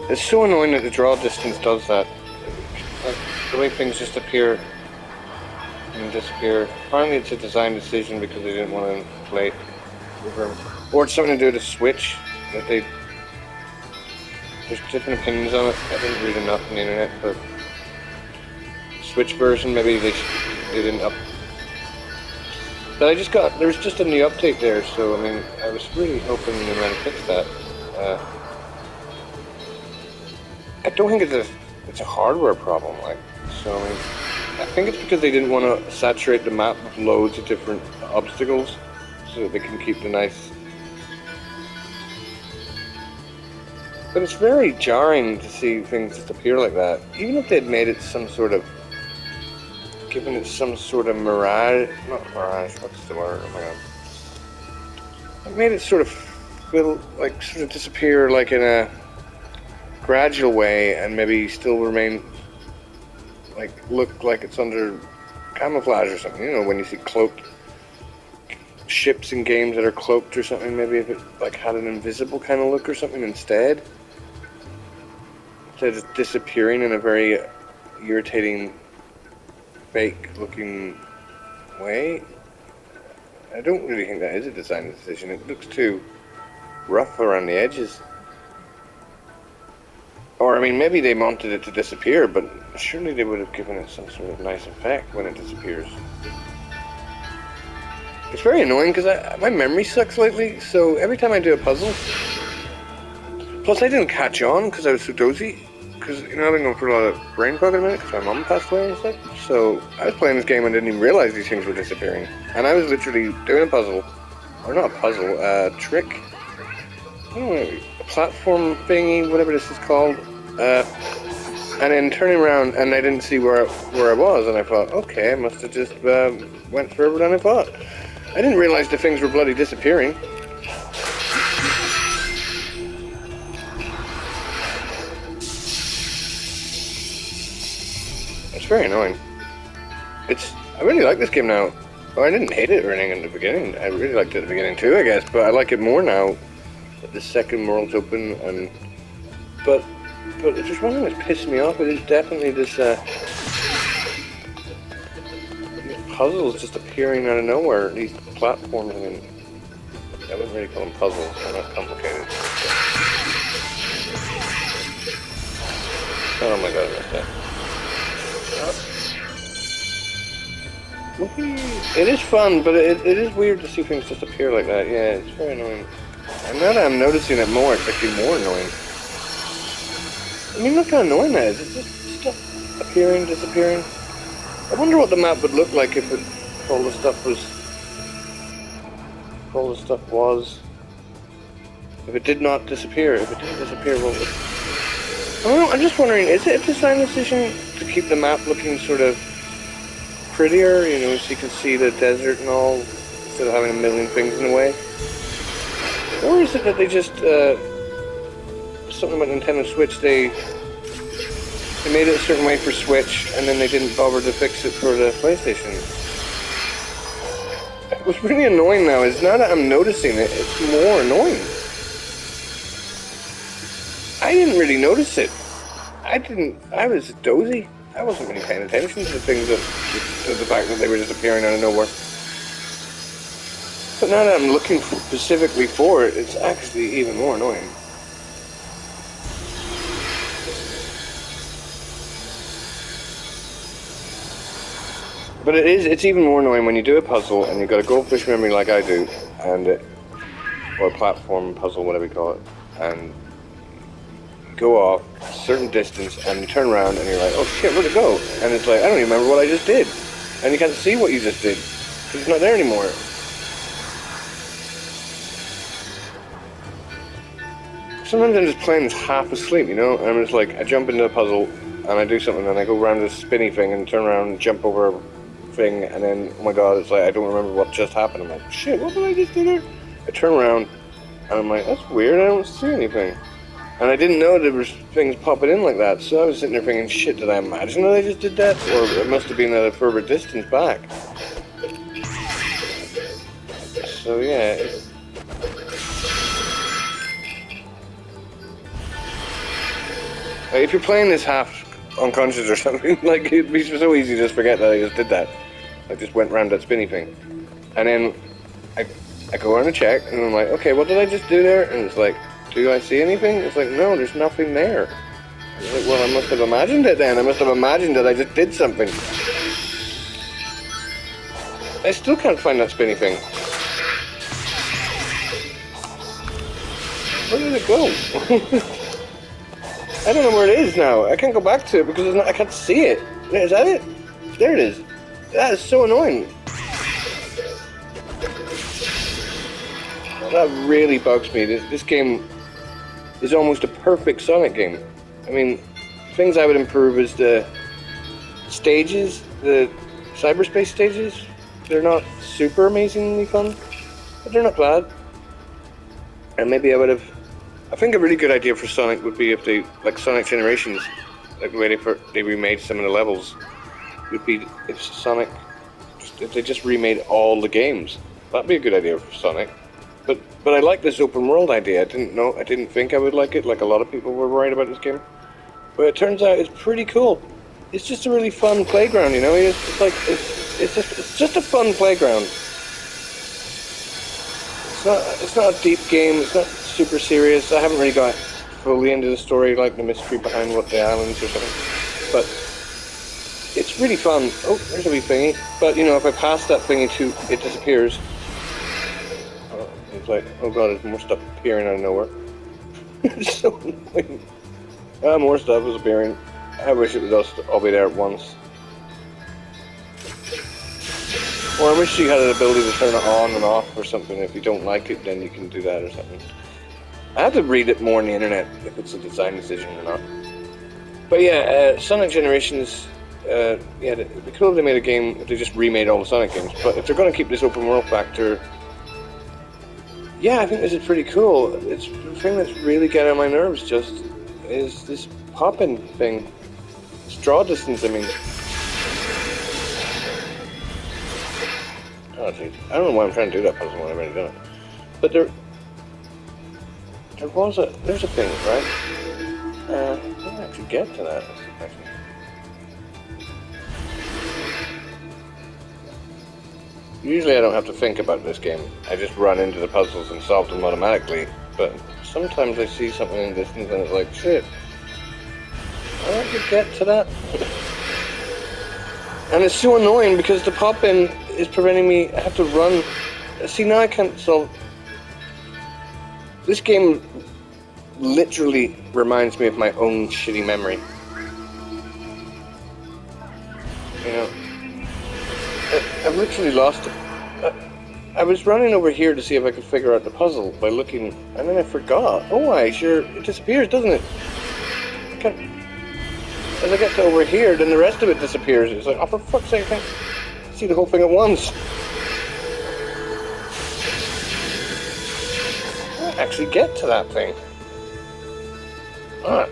It's so annoying that the draw distance does that. Like, the way things just appear and disappear. Apparently it's a design decision because they didn't want to inflate. Or it's something to do with the Switch. That there's different opinions on it. I didn't read enough on the internet, but Switch version, maybe they didn't up. But there was just a new update there, so I mean, I was really hoping they might fix that. I don't think it's a hardware problem, like, so I mean, I think it's because they didn't want to saturate the map with loads of different obstacles, so that they can keep the nice. But it's very jarring to see things disappear like that, even if they'd made it some sort of, given it some sort of mirage, not mirage, what's the word, oh my god. It made it sort of feel, like, sort of disappear, like in a gradual way, and maybe still remain, like, look like it's under camouflage or something, you know, when you see cloaked ships in games that are cloaked or something, maybe if it, like, had an invisible kind of look or something instead of disappearing in a very irritating, fake-looking way. I don't really think that is a design decision. It looks too rough around the edges. Or, I mean, maybe they wanted it to disappear, but surely they would have given it some sort of nice effect when it disappears. It's very annoying because my memory sucks lately, so every time I do a puzzle... Plus, I didn't catch on because I was so dozy. Because, you know, I've been going through a lot of brain fog at the minute because my mum passed away and stuff. So, I was playing this game and didn't even realize these things were disappearing. And I was literally doing a puzzle. Or not a puzzle, a trick. I don't know, a platform thingy, whatever this is called. And then turning around and I didn't see where I was. And I thought, okay, I must have just went further than I thought. I didn't realize the things were bloody disappearing. It's very annoying. I really like this game now. Well, I didn't hate it or anything in the beginning. I really liked it at the beginning too, I guess. But I like it more now that the second world's open. And but if there's one thing that's pissed me off, it is definitely this puzzles just appearing out of nowhere. These platforms. I mean, I wouldn't really call them puzzles. They're not complicated. Oh my god, that's that. It is fun, but it is weird to see things disappear like that. Yeah, it's very annoying. And now that I'm noticing it more, it's actually more annoying. I mean, look how annoying that is. It's just stuff appearing, disappearing. I wonder what the map would look like if all the stuff was... If it did not disappear. If it didn't disappear, what would... I don't know, I'm just wondering, is it a design decision to keep the map looking sort of prettier, you know, so you can see the desert and all, instead of having a million things in the way? Or is it that they just something about Nintendo Switch. They made it a certain way for Switch, and then they didn't bother to fix it for the PlayStation. What's really annoying now is now that I'm noticing it, it's more annoying. I didn't really notice it. I was dozy. I wasn't really paying attention to the things to the fact that they were just appearing out of nowhere. But now that I'm looking specifically for it, it's actually even more annoying. But it's even more annoying when you do a puzzle and you've got a goldfish memory like I do, or a platform puzzle, whatever you call it, and you go off a certain distance and you turn around and you're like, oh shit, where'd it go? And it's like, I don't even remember what I just did. And you can't see what you just did, because it's not there anymore. Sometimes I'm just playing this half asleep, you know, and I'm just like, I jump into a puzzle and I do something and I go around this spinny thing and turn around and jump over a thing, and then, oh my god, it's like, I don't remember what just happened. I'm like, shit, what did I just do there? I turn around and I'm like, that's weird, I don't see anything. And I didn't know there was things popping in like that, so I was sitting there thinking, shit, did I imagine that I just did that? Or it must have been at a further distance back. So yeah. Like, if you're playing this half unconscious or something, like, it'd be so easy to just forget that I just did that. I just went round that spinny thing. And then I go around and check, and I'm like, okay, what did I just do there? And it's like, do I see anything? It's like, no, there's nothing there. It's like, well, I must have imagined it then. I must have imagined that I just did something. I still can't find that spinny thing. Where did it go? I don't know where it is now. I can't go back to it because I can't see it. Is that it? There it is. That is so annoying. That really bugs me. This game is almost a perfect Sonic game. I mean, things I would improve is the stages, the cyberspace stages. They're not super amazingly fun, but they're not bad. And maybe I think a really good idea for Sonic would be if they, like Sonic Generations, like the way they remade some of the levels, would be if they just remade all the games. That'd be a good idea for Sonic. But I like this open world idea. I didn't think I would like it, like a lot of people were worried about this game. But it turns out it's pretty cool. It's just a really fun playground, you know. It's just a fun playground. It's not a deep game. It's not super serious. I haven't really got fully into the story, like the mystery behind what the islands or something. But it's really fun. Oh, there's a wee thingy. But, you know, if I pass that thingy too, it disappears. Oh, it's like, oh god, there's more stuff appearing out of nowhere. It's so annoying. More stuff is appearing. I wish it would all be there at once. Or I wish you had an ability to turn it on and off or something. If you don't like it, then you can do that or something. I have to read it more on the internet if it's a design decision or not. But yeah, Sonic Generations, yeah, it'd be cool if they made a game if they just remade all the Sonic games. But if they're going to keep this open world factor, yeah, I think this is pretty cool. It's the thing that's really getting on my nerves just is this popping thing. This draw distance, I mean. Oh, geez. I don't know why I'm trying to do that puzzle when I've already done it. But there's a thing, right? I didn't actually get to that, actually. Usually I don't have to think about this game. I just run into the puzzles and solve them automatically. But sometimes I see something in the distance and it's like, shit. I have to get to that. And it's so annoying because the pop-in is preventing me. I have to run. See, now I can't solve. This game literally reminds me of my own shitty memory. You know, I've literally lost it. I was running over here to see if I could figure out the puzzle by looking, and then I forgot. Oh, it disappears, doesn't it? I can't. As I get to over here, then the rest of it disappears. It's like, oh, for fuck's sake, I can't see the whole thing at once. I actually get to that thing. Ah.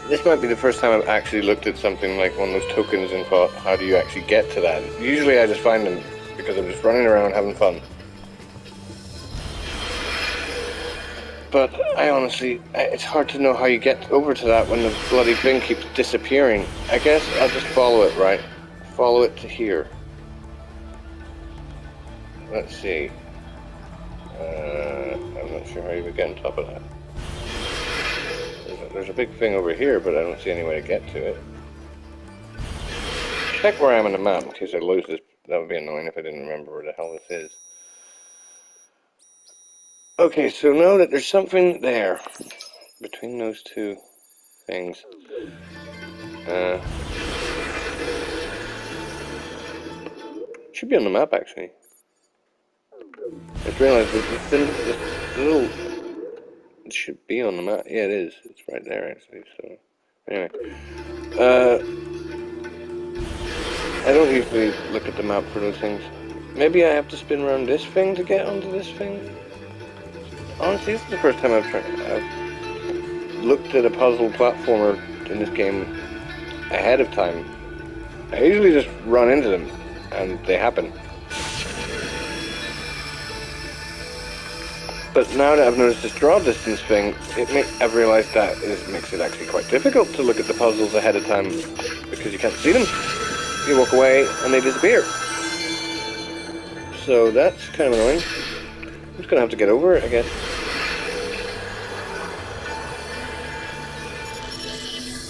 This might be the first time I've actually looked at something like one of those tokens and thought, how do you actually get to that? Usually I just find them because I'm just running around having fun. But I honestly, it's hard to know how you get over to that when the bloody thing keeps disappearing. I guess I'll just follow it, right? Follow it to here. Let's see. I'm not sure how you would get on top of that. There's a big thing over here, but I don't see any way to get to it. Check where I am on the map in case I lose this. That would be annoying if I didn't remember where the hell this is. Okay, so know that there's something there between those two things. Should be on the map actually. I just realized that this little. It should be on the map. Yeah, it is. It's right there actually. So anyway, I don't usually look at the map for those things. Maybe I have to spin around this thing to get onto this thing. Honestly, this is the first time I've looked at a puzzle platformer in this game ahead of time. I usually just run into them, and they happen. But now that I've noticed this draw distance thing, I've realized that it makes it actually quite difficult to look at the puzzles ahead of time because you can't see them. You walk away and they disappear. So that's kind of annoying. I'm just gonna have to get over it, I guess.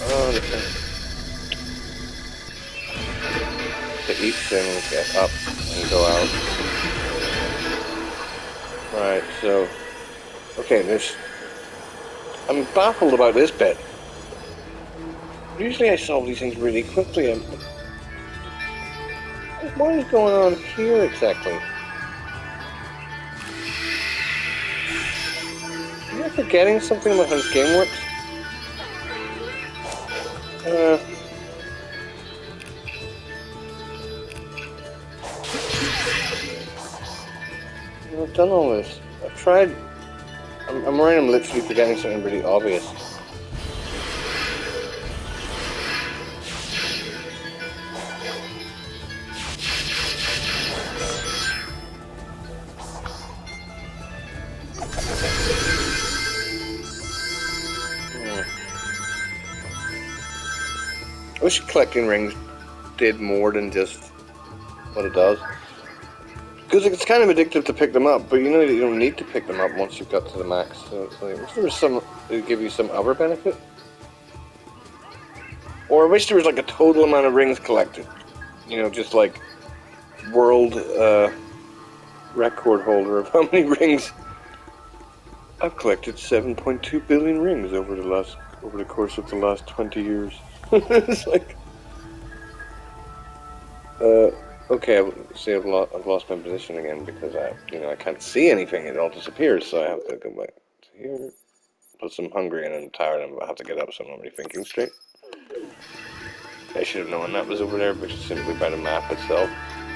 Oh, this thing. So each thing will get up and go out. Right, so, okay, I'm baffled about this bit. Usually I solve these things really quickly. What is going on here exactly? Am I forgetting something about how this game works? I've done all this. I've tried. I'm worried I'm literally forgetting something really obvious. I wish collecting rings did more than just what it does. Because it's kind of addictive to pick them up, but you know that you don't need to pick them up once you've got to the max. So it's like, I wish there was some, it would give you some other benefit. Or I wish there was like a total amount of rings collected. You know, just like world record holder of how many rings. I've collected 7.2 billion rings over the course of the last 20 years. It's like, okay, I've lost my position again because I can't see anything. It all disappears, so I have to go back to here. Plus, I'm hungry and I'm tired, and I have to get up, so I'm not really thinking straight. I should have known that was over there, but simply by the map itself,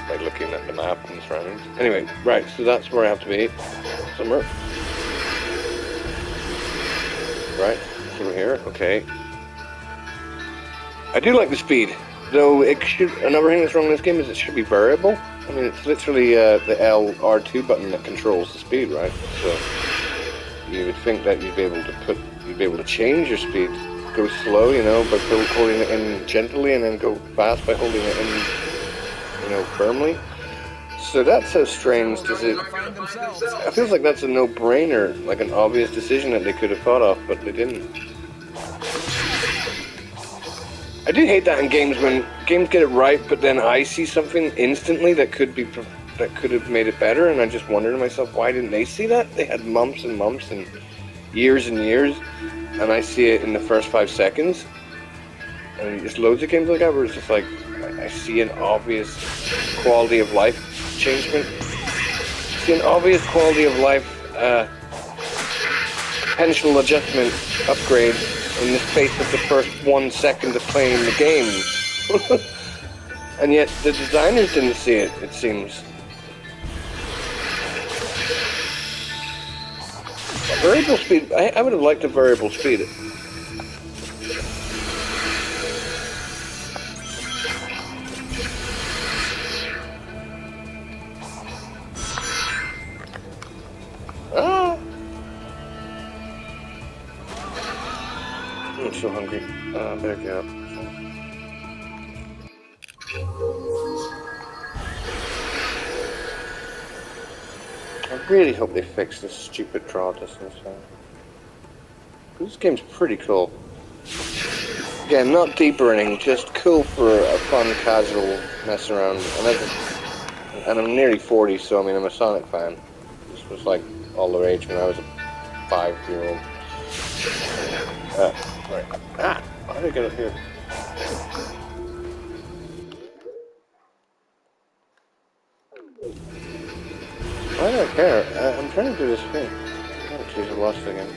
by looking at the map and the surroundings. Anyway, right, so that's where I have to be. Somewhere. Right, over here. Okay. I do like the speed. Though another thing that's wrong in this game is it should be variable. I mean, it's literally the LR2 button that controls the speed, right? So you would think that you'd be able to change your speed, go slow, you know, by holding it in gently, and then go fast by holding it in, you know, firmly. So that's how strange does it. It feels like that's a no-brainer, like an obvious decision that they could have thought of, but they didn't. I do hate that in games when games get it right, but then I see something instantly that could have made it better, and I just wonder to myself, why didn't they see that? They had months and months and years, and I see it in the first 5 seconds. And there's loads of games like that where it's just like I see an obvious quality of life changement. I see an obvious quality of life potential adjustment upgrade in the space of the first 1 second of playing the game. And yet the designers didn't see it, it seems. Variable speed, I would have liked a variable speed. Ah! I'm so hungry. I better get up. I really hope they fix this stupid draw distance thing. This game's pretty cool. Again, not deep or anything, just cool for a fun, casual mess around. And I'm nearly 40, so I mean, I'm a Sonic fan. This was like all the rage when I was a 5-year-old. Right. Ah! How did I get up here? I don't care. I'm trying to do this thing. Oh, jeez, I lost it again.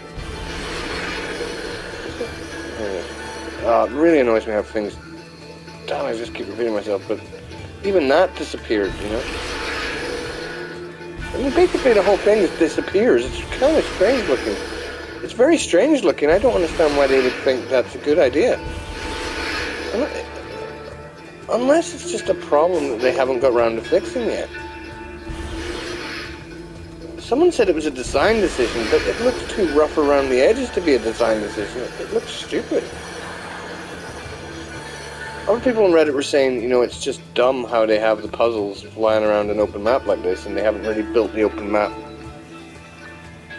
It really annoys me how things... Damn, I just keep repeating myself, but even that disappeared, you know? I mean, basically the whole thing disappears. It's kind of strange looking. It's very strange looking. I don't understand why they would think that's a good idea. Unless it's just a problem that they haven't got around to fixing yet. Someone said it was a design decision, but it looks too rough around the edges to be a design decision. It looks stupid. Other people on Reddit were saying, you know, it's just dumb how they have the puzzles flying around an open map like this, and they haven't really built the open map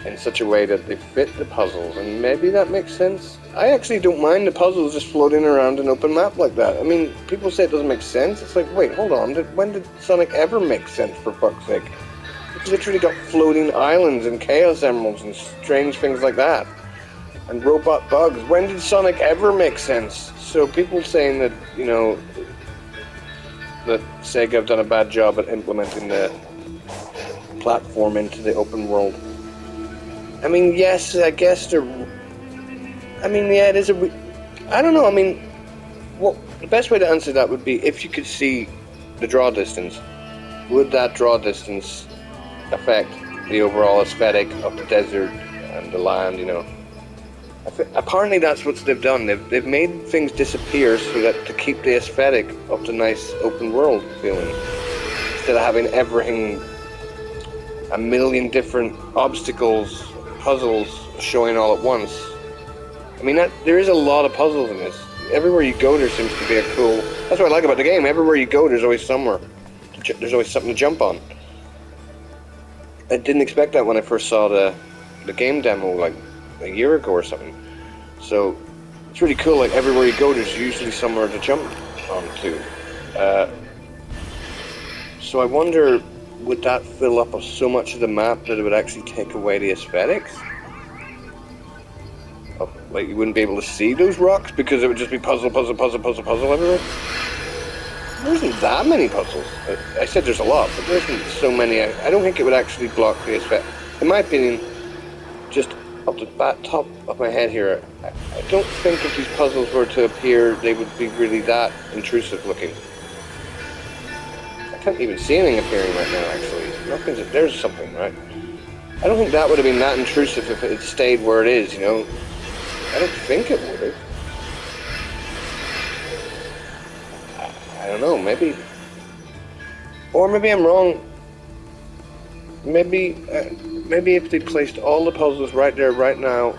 in such a way that they fit the puzzles, and maybe that makes sense. I actually don't mind the puzzles just floating around an open map like that. I mean, people say it doesn't make sense. It's like, wait, hold on, when did Sonic ever make sense, for fuck's sake? It's literally got floating islands and chaos emeralds and strange things like that. And robot bugs. When did Sonic ever make sense? So people saying that, you know, that Sega have done a bad job at implementing the platform into the open world. I mean, yes, I guess they're... I mean, yeah, it is a... I don't know, I mean, well, the best way to answer that would be if you could see the draw distance. Would that draw distance affect the overall aesthetic of the desert and the land, you know? Apparently that's what they've done. They've made things disappear so that to keep the aesthetic of the nice open world feeling, instead of having everything, a million different obstacles, puzzles showing all at once. I mean, there is a lot of puzzles in this. Everywhere you go, there seems to be a cool... That's what I like about the game. Everywhere you go, there's always somewhere. There's always something to jump on. I didn't expect that when I first saw the game demo, like, a year ago or something. So, it's really cool, like, everywhere you go, there's usually somewhere to jump onto. So I wonder, would that fill up so much of the map that it would actually take away the aesthetics? Like, you wouldn't be able to see those rocks because it would just be puzzle, puzzle, puzzle, puzzle, puzzle everywhere? There isn't that many puzzles. I said there's a lot, but there isn't so many. I don't think it would actually block the aesthetic. In my opinion, just up the top of my head here, I don't think if these puzzles were to appear, they would be really that intrusive looking. I can't even see anything appearing right now, actually. There's something, right? I don't think that would have been that intrusive if it had stayed where it is, you know? I don't think it would have. I don't know, maybe... Or maybe I'm wrong. Maybe if they placed all the puzzles right there, right now,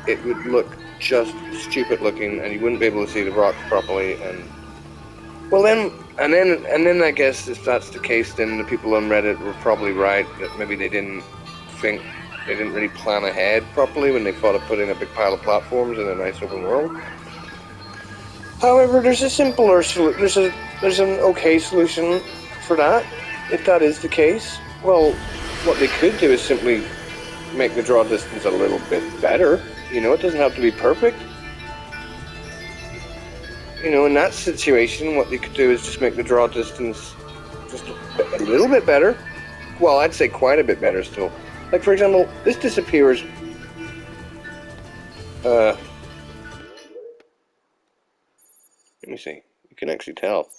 it would look just stupid looking, and you wouldn't be able to see the rocks properly. And well, then I guess if that's the case, then the people on Reddit were probably right that maybe they didn't really plan ahead properly when they thought of putting a big pile of platforms in a nice open world. However, there's a simpler solution. There's an okay solution for that. If that is the case, well, what they could do is simply make the draw distance a little bit better. You know, it doesn't have to be perfect. You know, in that situation, what they could do is just make the draw distance just a little bit better. Well, I'd say quite a bit better still. Like, for example, this disappears. Let me see. You can actually tell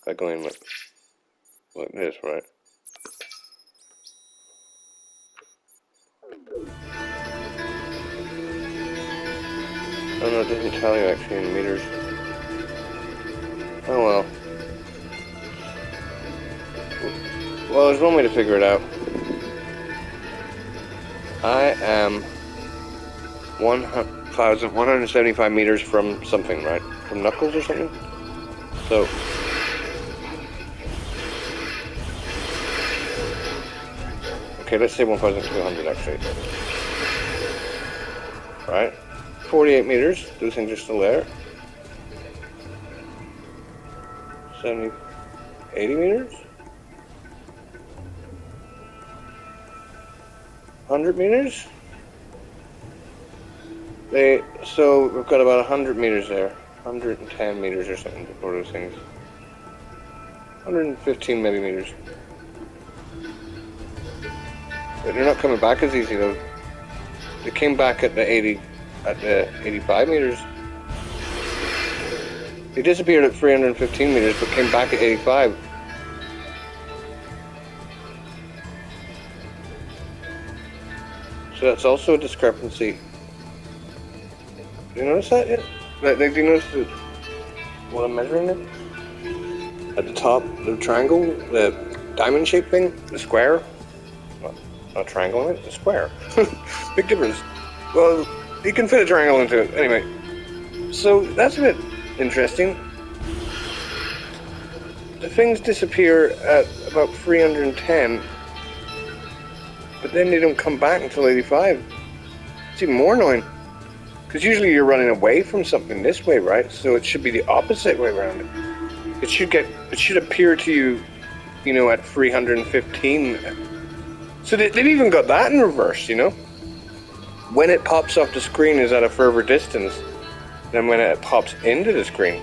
by going like this, right? Oh no, it doesn't tell you actually in meters. Oh well. Well, there's one way to figure it out. I am 1,175 meters from something, right? From Knuckles or something? So... okay, let's say 1,200 actually. Right? 48 meters. Those things are still there. 70... 80 meters? 100 meters? So we've got about 100 meters there. 110 meters or something before those things. 115 maybe meters. But they're not coming back as easy though. They came back at the 85 meters. They disappeared at 315 meters but came back at 85. So that's also a discrepancy. Do you notice that yet? Do you notice what I'm measuring there? At the top, the triangle, the diamond-shaped thing, the square. Well, not a triangle in it, it's a square. Big difference. Well, you can fit a triangle into it. Anyway, so that's a bit interesting. The things disappear at about 310. But then they don't come back until 85. It's even more annoying. Because usually you're running away from something this way, right? So it should be the opposite way around. It should appear to you, you know, at 315. So they've even got that in reverse, you know? When it pops off the screen is at a further distance than when it pops into the screen.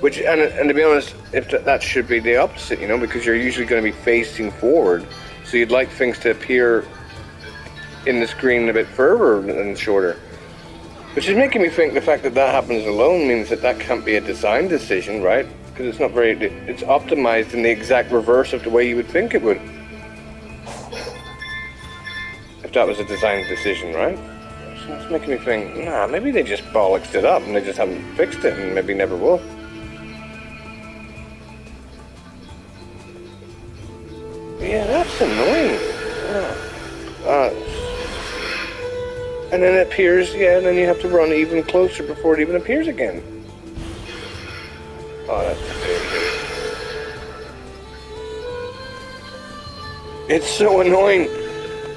Which, and to be honest, if that should be the opposite, you know, because you're usually going to be facing forward, so you'd like things to appear in the screen a bit further than shorter. Which is making me think the fact that that happens alone means that that can't be a design decision, right? Because it's not it's optimized in the exact reverse of the way you would think it would. If that was a design decision, right? So it's making me think, nah, maybe they just bollocksed it up and they just haven't fixed it and maybe never will. Yeah, that's annoying. And then it appears, yeah, and then you have to run even closer before it even appears again. Oh, that's ridiculous. It's so annoying.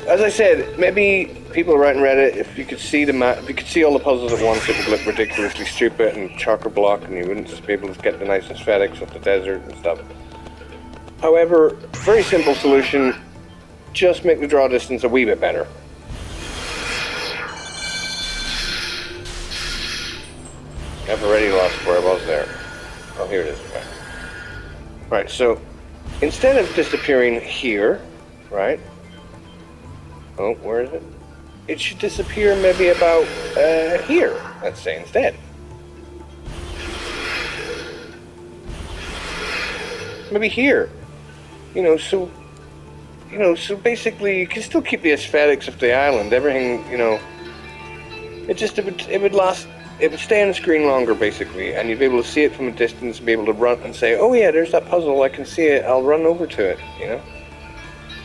As I said, maybe people writing Reddit, if you could see the map, if you could see all the puzzles at once, it would look ridiculously stupid and chock-a-block, and you wouldn't just be able to get the nice aesthetics of the desert and stuff. However, very simple solution, just make the draw distance a wee bit better. I've already lost where I was there. Oh, here it is. Okay. Right, so instead of disappearing here, right? Oh, where is it? It should disappear maybe about here, let's say, instead. Maybe here. So basically you can still keep the aesthetics of the island, everything, it would stay on the screen longer basically, and you'd be able to see it from a distance and be able to run and say, oh yeah, there's that puzzle, I can see it, I'll run over to it,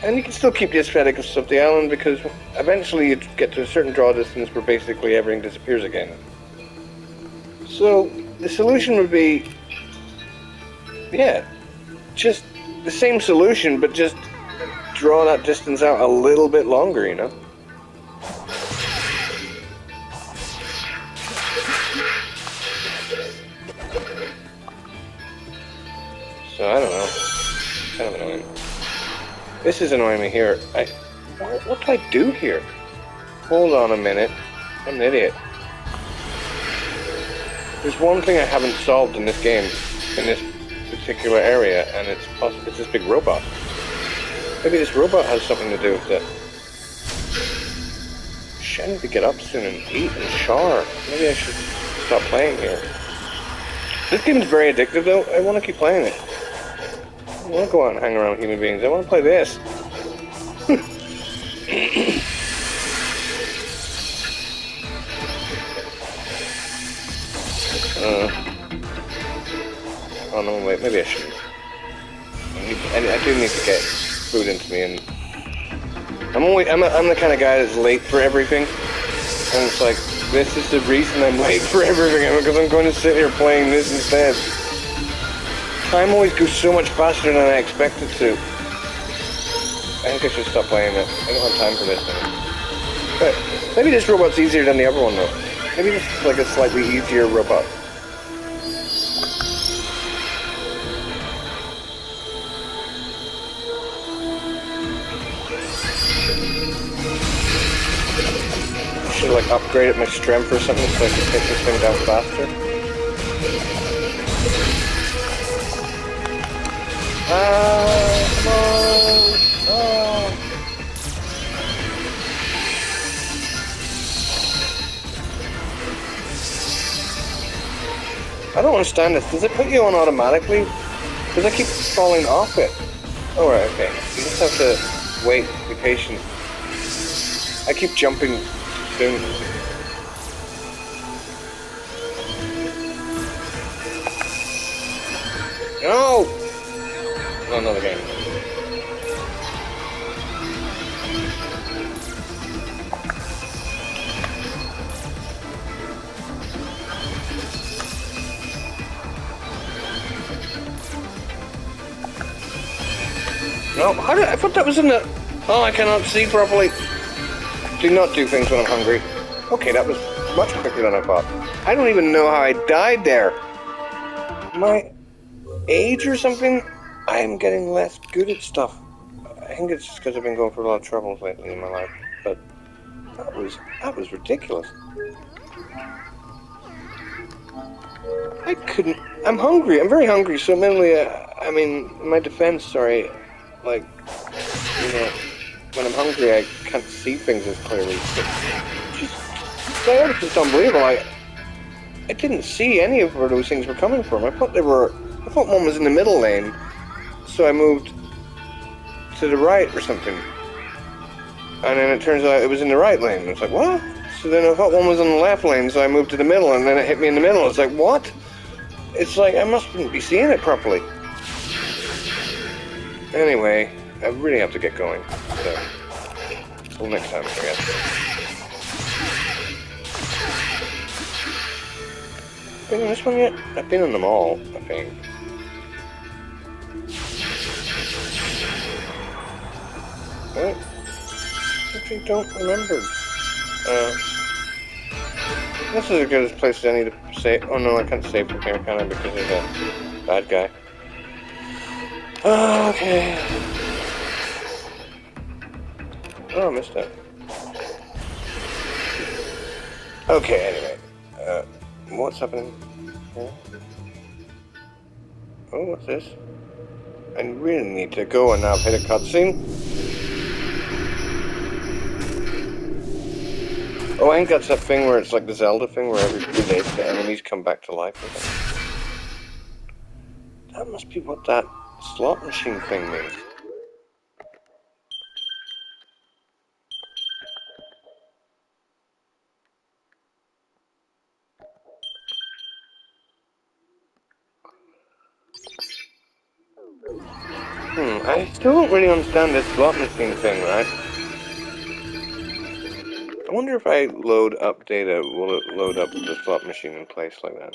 And you can still keep the aesthetics of the island because eventually you'd get to a certain draw distance where basically everything disappears again. So the solution would be, just the same solution, but just draw that distance out a little bit longer, So I don't know. Kind of annoying. This is annoying me here. What do I do here? Hold on a minute. I'm an idiot. There's one thing I haven't solved in this game, in this particular area, and it's this big robot. Maybe this robot has something to do with it. I need to get up soon and eat and shower. Maybe I should stop playing here. This game is very addictive though. I want to keep playing it. I want to go out and hang around with human beings. I want to play this. Oh no, wait, maybe I shouldn't. I do need to get food into me, and I'm the kind of guy that's late for everything, and it's like, this is the reason I'm late for everything, because I'm going to sit here playing this instead. Time always goes so much faster than I expect it to. I think I should stop playing it. I don't have time for this now. But maybe this robot's easier than the other one though. Maybe this is like a slightly easier robot. I should like upgrade my strength or something so I can take this thing down faster. Come on! Oh. I don't understand this. Does it put you on automatically? Because I keep falling off it. Oh, right, okay. You just have to wait, be patient. I keep jumping soon. No! Oh, another game. No, I thought that was in the... Oh, I cannot see properly. Do not do things when I'm hungry. Okay, that was much quicker than I thought. I don't even know how I died there. My age or something? I'm getting less good at stuff. I think it's just because I've been going through a lot of troubles lately in my life. But that was ridiculous. I couldn't... I'm hungry. I'm very hungry, so mainly, I mean, in my defense, sorry, like, you know, when I'm hungry, I can't see things as clearly. That was just unbelievable. I didn't see any of where those things were coming from. I thought one was in the middle lane, so I moved to the right or something. And then it turns out it was in the right lane. It's like, what? So then I thought one was in the left lane, so I moved to the middle, and then it hit me in the middle. It's like, what? It's like, I mustn't be seeing it properly. Anyway, I really have to get going. So, till next time, I guess. Been on this one yet? I've been on them all, I think. What? I actually don't remember. This is as good a place as any to save. Oh no, I can't save from here, can I? Because there's a bad guy. Okay. Oh, I missed that. Okay, anyway. What's happening here? Oh, what's this? I really need to go and now I've hit a cutscene. Oh, I think that's that thing where it's like the Zelda thing where every few days the enemies come back to life again. That must be what that slot machine thing means. I still don't really understand this slot machine thing, right? I wonder if I load up data, will it load up the slot machine in place like that?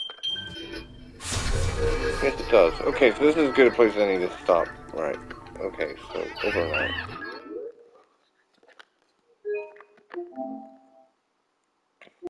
Yes, it does. Okay, so this is as good a place as any to stop. Right. Okay, so over and out.